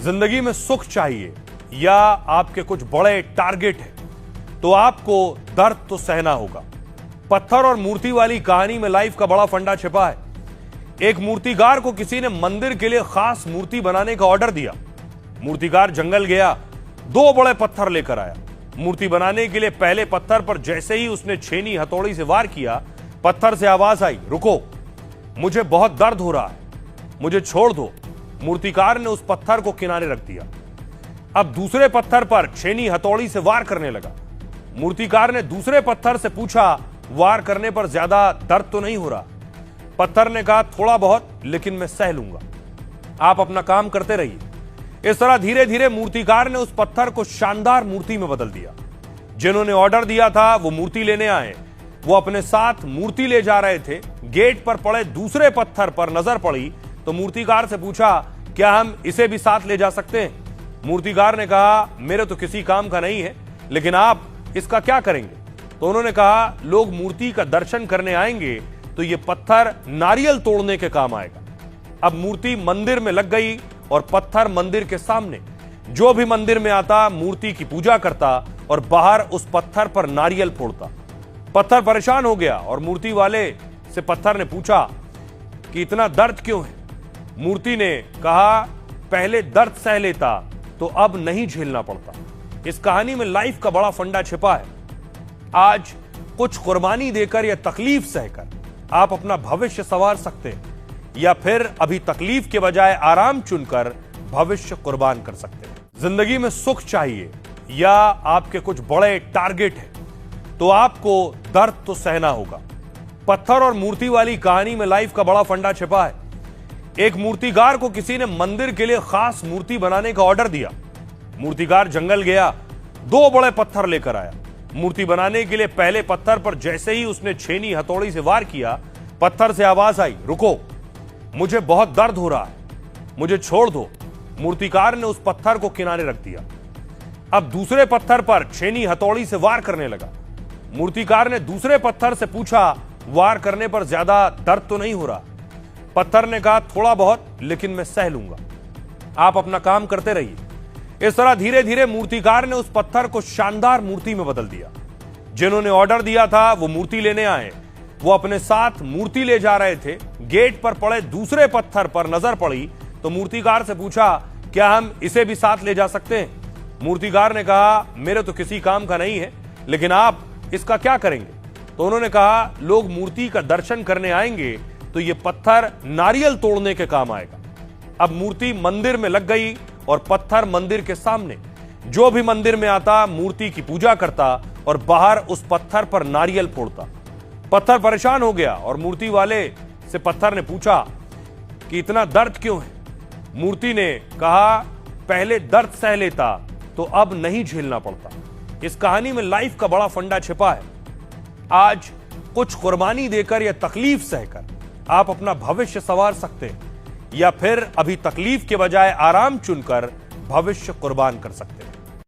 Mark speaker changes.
Speaker 1: जिंदगी में सुख चाहिए या आपके कुछ बड़े टारगेट है तो आपको दर्द तो सहना होगा। पत्थर और मूर्ति वाली कहानी में लाइफ का बड़ा फंडा छिपा है। एक मूर्तिकार को किसी ने मंदिर के लिए खास मूर्ति बनाने का ऑर्डर दिया। मूर्तिकार जंगल गया, 2 बड़े पत्थर लेकर आया। मूर्ति बनाने के लिए पहले पत्थर पर जैसे ही उसने छेनी हथौड़ी से वार किया, पत्थर से आवाज आई, रुको, मुझे बहुत दर्द हो रहा है, मुझे छोड़ दो। मूर्तिकार ने उस पत्थर को किनारे रख दिया। अब दूसरे पत्थर पर छेनी हथौड़ी से वार करने लगा। मूर्तिकार ने दूसरे पत्थर से पूछा, वार करने पर ज्यादा दर्द तो नहीं हो रहा? पत्थर ने कहा, थोड़ा बहुत, लेकिन मैं सह लूंगा, आप अपना काम करते रहिए। इस तरह धीरे धीरे मूर्तिकार ने उस पत्थर को शानदार मूर्ति में बदल दिया। जिन्होंने ऑर्डर दिया था वो मूर्ति लेने आए। वो अपने साथ मूर्ति ले जा रहे थे। गेट पर पड़े दूसरे पत्थर पर नजर पड़ी तो मूर्तिकार से पूछा, क्या हम इसे भी साथ ले जा सकते हैं? मूर्तिकार ने कहा, मेरे तो किसी काम का नहीं है, लेकिन आप इसका क्या करेंगे? तो उन्होंने कहा, लोग मूर्ति का दर्शन करने आएंगे तो ये पत्थर नारियल तोड़ने के काम आएगा। अब मूर्ति मंदिर में लग गई और पत्थर मंदिर के सामने। जो भी मंदिर में आता मूर्ति की पूजा करता और बाहर उस पत्थर पर नारियल फोड़ता। पत्थर परेशान हो गया और मूर्ति वाले से पत्थर ने पूछा कि इतना दर्द क्यों है? मूर्ति ने कहा, पहले दर्द सह लेता तो अब नहीं झेलना पड़ता। इस कहानी में लाइफ का बड़ा फंडा छिपा है। आज कुछ कुर्बानी देकर या तकलीफ सहकर आप अपना भविष्य संवार सकते हैं, या फिर अभी तकलीफ के बजाय आराम चुनकर भविष्य कुर्बान कर सकते हैं। जिंदगी में सुख चाहिए या आपके कुछ बड़े टारगेट है तो आपको दर्द तो सहना होगा। पत्थर और मूर्ति वाली कहानी में लाइफ का बड़ा फंडा छिपा है। एक मूर्तिकार को किसी ने मंदिर के लिए खास मूर्ति बनाने का ऑर्डर दिया। मूर्तिकार जंगल गया, 2 बड़े पत्थर लेकर आया। मूर्ति बनाने के लिए पहले पत्थर पर जैसे ही उसने छेनी हथौड़ी से वार किया, पत्थर से आवाज आई, रुको, मुझे बहुत दर्द हो रहा है, मुझे छोड़ दो। मूर्तिकार ने उस पत्थर को किनारे रख दिया। अब दूसरे पत्थर पर छेनी हथौड़ी से वार करने लगा। मूर्तिकार ने दूसरे पत्थर से पूछा, वार करने पर ज्यादा दर्द तो नहीं हो रहा? पत्थर ने कहा, थोड़ा बहुत, लेकिन मैं सह लूंगा, आप अपना काम करते रहिए। इस तरह धीरे धीरे मूर्तिकार ने उस पत्थर को शानदार मूर्ति में बदल दिया। जिन्होंने ऑर्डर दिया था वो मूर्ति लेने आए। वो अपने साथ मूर्ति ले जा रहे थे। गेट पर पड़े दूसरे पत्थर पर नजर पड़ी तो मूर्तिकार से पूछा, क्या हम इसे भी साथ ले जा सकते हैं? मूर्तिकार ने कहा, मेरे तो किसी काम का नहीं है, लेकिन आप इसका क्या करेंगे? तो उन्होंने कहा, लोग मूर्ति का दर्शन करने आएंगे तो ये पत्थर नारियल तोड़ने के काम आएगा। अब मूर्ति मंदिर में लग गई और पत्थर मंदिर के सामने। जो भी मंदिर में आता मूर्ति की पूजा करता और बाहर उस पत्थर पर नारियल फोड़ता। पत्थर परेशान हो गया और मूर्ति वाले से पत्थर ने पूछा कि इतना दर्द क्यों है? मूर्ति ने कहा, पहले दर्द सह लेता तो अब नहीं झेलना पड़ता। इस कहानी में लाइफ का बड़ा फंडा छिपा है। आज कुछ कुर्बानी देकर या तकलीफ सहकर आप अपना भविष्य संवार सकते हैं, या फिर अभी तकलीफ के बजाय आराम चुनकर भविष्य कुर्बान कर सकते हैं।